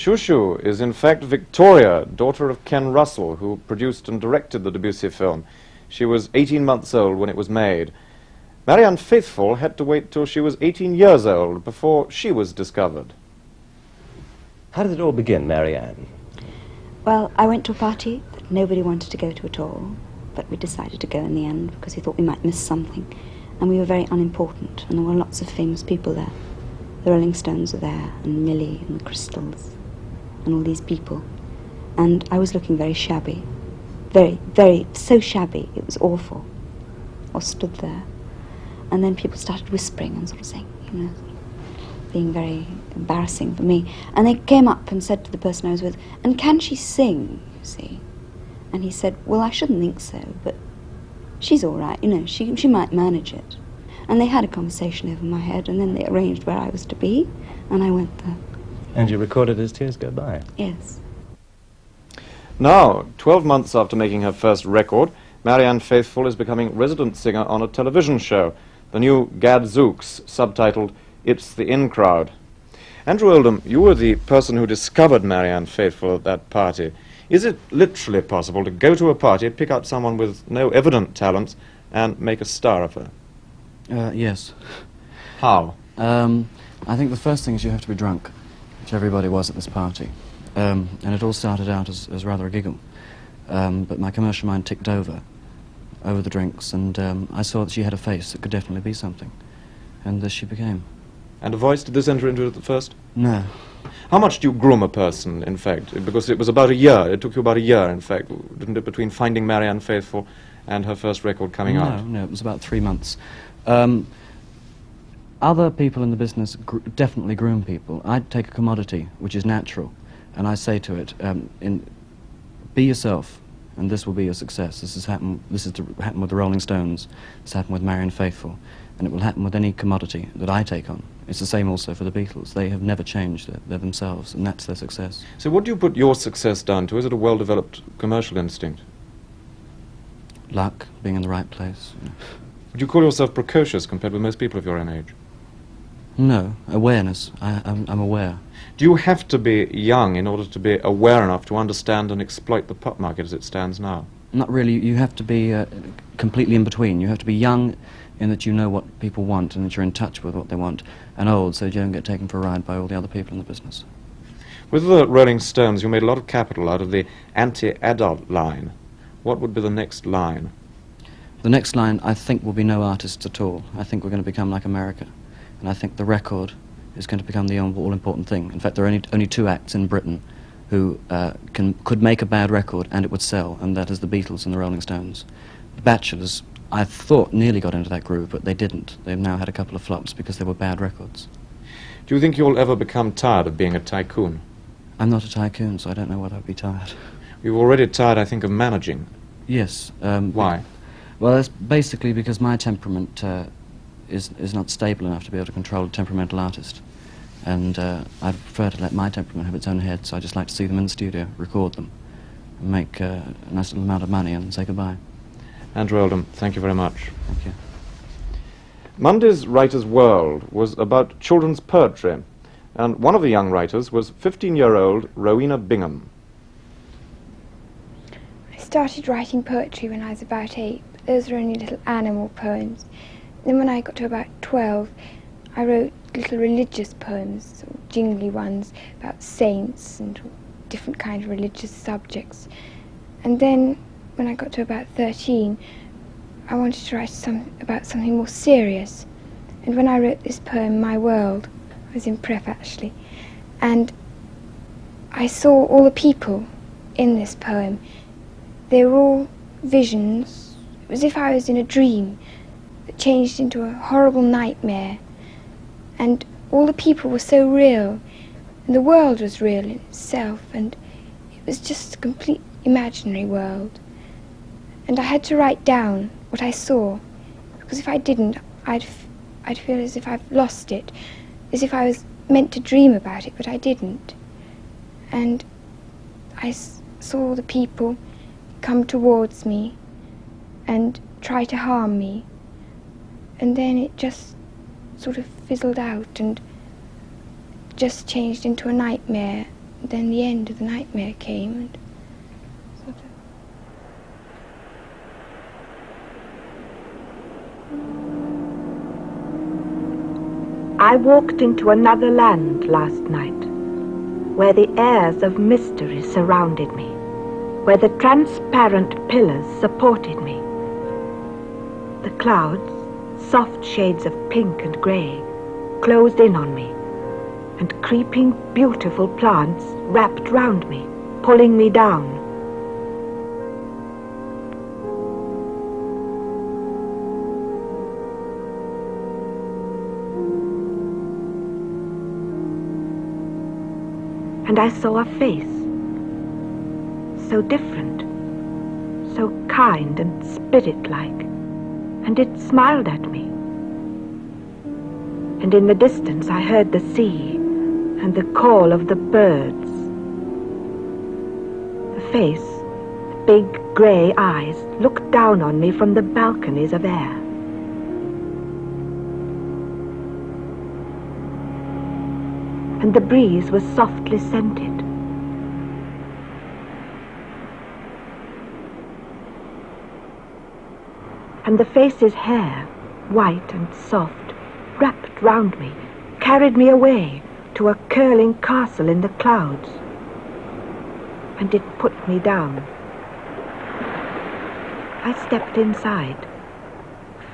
Shushu is in fact Victoria, daughter of Ken Russell, who produced and directed the Debussy film. She was 18 months old when it was made. Marianne Faithfull had to wait till she was 18 years old before she was discovered. How did it all begin, Marianne? Well, I went to a party that nobody wanted to go to at all, but we decided to go in the end because we thought we might miss something. And we were very unimportant, and there were lots of famous people there. The Rolling Stones were there, and Millie, and the Crystals, and all these people. And I was looking very shabby. So shabby, it was awful. I stood there. And then people started whispering and sort of saying, you know, being very embarrassing for me. And they came up and said to the person I was with, "And can she sing, you see?" And he said, "Well, I shouldn't think so, but she's all right, you know, she might manage it." And they had a conversation over my head, and then they arranged where I was to be, and I went there. And you recorded As Tears Go By? Yes. Now, 12 months after making her first record, Marianne Faithfull is becoming resident singer on a television show, the new Gadzooks, subtitled It's the In Crowd. Andrew Oldham, you were the person who discovered Marianne Faithfull at that party. Is it literally possible to go to a party, pick out someone with no evident talents, and make a star of her? Yes. How? I think the first thing is you have to be drunk, which everybody was at this party. And it all started out as rather a giggle. But my commercial mind ticked over the drinks, and I saw that she had a face that could definitely be something. And this she became. And a voice, did this enter into it at first? No. How much do you groom a person, in fact? Because it was about a year, it took you about a year, in fact, didn't it, between finding Marianne Faithfull and her first record coming out? No, it was about 3 months. Other people in the business definitely groom people. I'd take a commodity, which is natural, and I say to it, be yourself, and this will be your success. This has happened with the Rolling Stones, it's happened with Marianne Faithfull, and it will happen with any commodity that I take on. It's the same also for the Beatles. They have never changed. They're themselves, and that's their success. So what do you put your success down to? Is it a well-developed commercial instinct? Luck, being in the right place. You know. Would you call yourself precocious compared with most people of your own age? No, awareness. I'm aware. Do you have to be young in order to be aware enough to understand and exploit the pop market as it stands now? Not really. You have to be completely in between. You have to be young in that you know what people want and that you're in touch with what they want, and old so that you don't get taken for a ride by all the other people in the business. With the Rolling Stones, you made a lot of capital out of the anti-adult line. What would be the next line? The next line, I think, will be no artists at all. I think we're going to become like America. And I think the record is going to become the all-important thing. In fact, there are only 2 acts in Britain who could make a bad record and it would sell, and that is the Beatles and the Rolling Stones. The Bachelors, I thought, nearly got into that groove, but they didn't. They've now had a couple of flops because they were bad records. Do you think you'll ever become tired of being a tycoon? I'm not a tycoon, so I don't know whether I'd be tired. You're already tired, I think, of managing. Yes. Why? Well, that's basically because my temperament is not stable enough to be able to control a temperamental artist. And I prefer to let my temperament have its own head, so I just like to see them in the studio, record them, and make a nice little amount of money and say goodbye. Andrew Oldham, thank you very much. Thank you. Monday's Writer's World was about children's poetry, and one of the young writers was 15-year-old Rowena Bingham. I started writing poetry when I was about 8, but those were only little animal poems. Then when I got to about 12, I wrote little religious poems, sort of jingly ones about saints and different kind of religious subjects. And then when I got to about 13, I wanted to write about something more serious. And when I wrote this poem, My World, I was in prep actually, and I saw all the people in this poem. They were all visions. It was as if I was in a dream that changed into a horrible nightmare. And all the people were so real, and the world was real in itself, and it was just a complete imaginary world. And I had to write down what I saw, because if I didn't, I'd feel as if I've lost it, as if I was meant to dream about it, but I didn't. And I saw the people come towards me and try to harm me, and then it just sort of fizzled out and just changed into a nightmare, then the end of the nightmare came, and sort of... I walked into another land last night, where the airs of mystery surrounded me, where the transparent pillars supported me. The clouds, soft shades of pink and grey, closed in on me, and creeping, beautiful plants wrapped round me, pulling me down. And I saw a face, so different, so kind and spirit-like, and it smiled at me. And in the distance I heard the sea and the call of the birds. The face, the big grey eyes, looked down on me from the balconies of air. And the breeze was softly scented. And the face's hair, white and soft, wrapped round me, carried me away to a curling castle in the clouds. And it put me down. I stepped inside,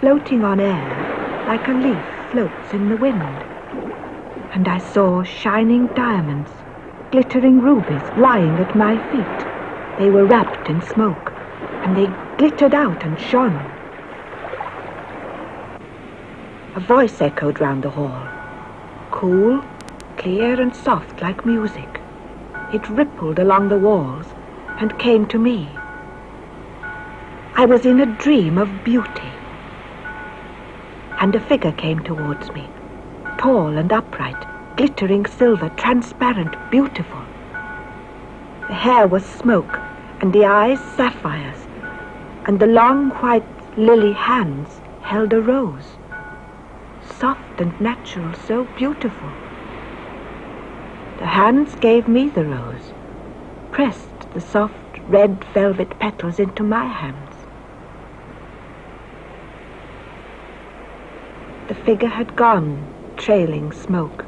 floating on air like a leaf floats in the wind. And I saw shining diamonds, glittering rubies lying at my feet. They were wrapped in smoke, and they glittered out and shone. A voice echoed round the hall, cool, clear and soft like music. It rippled along the walls and came to me. I was in a dream of beauty. And a figure came towards me, tall and upright, glittering silver, transparent, beautiful. The hair was smoke, and the eyes sapphires, and the long white lily hands held a rose. Soft and natural, so beautiful. The hands gave me the rose, pressed the soft red velvet petals into my hands. The figure had gone, trailing smoke,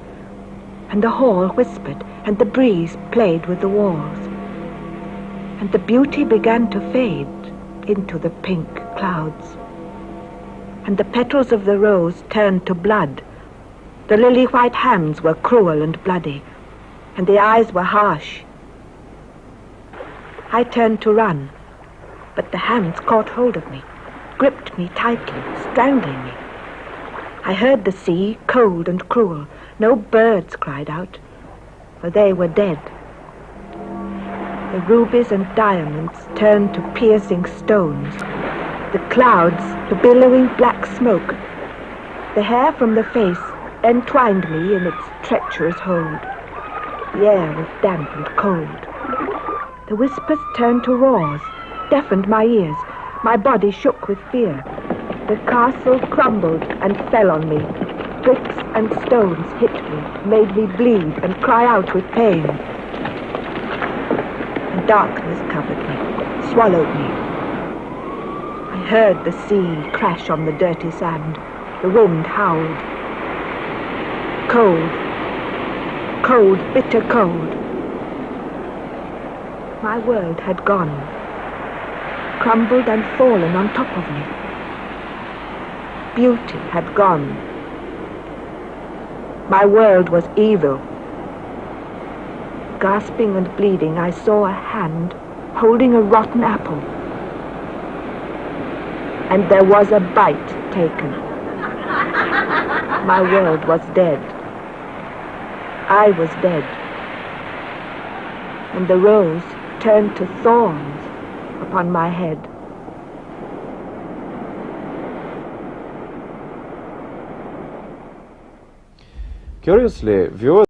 and the hall whispered, and the breeze played with the walls, and the beauty began to fade into the pink clouds, and the petals of the rose turned to blood. The lily-white hands were cruel and bloody, and the eyes were harsh. I turned to run, but the hands caught hold of me, gripped me tightly, strangling me. I heard the sea, cold and cruel. No birds cried out, for they were dead. The rubies and diamonds turned to piercing stones, the clouds to billowing black smoke. The hair from the face entwined me in its treacherous hold. The air was damp and cold. The whispers turned to roars, deafened my ears. My body shook with fear. The castle crumbled and fell on me. Bricks and stones hit me, made me bleed and cry out with pain. And darkness covered me, swallowed me. I heard the sea crash on the dirty sand. The wind howled. Cold, cold, bitter cold. My world had gone, crumbled and fallen on top of me. Beauty had gone. My world was evil. Gasping and bleeding, I saw a hand holding a rotten apple. And there was a bite taken. My world was dead. I was dead. And the rose turned to thorns upon my head. Curiously, viewers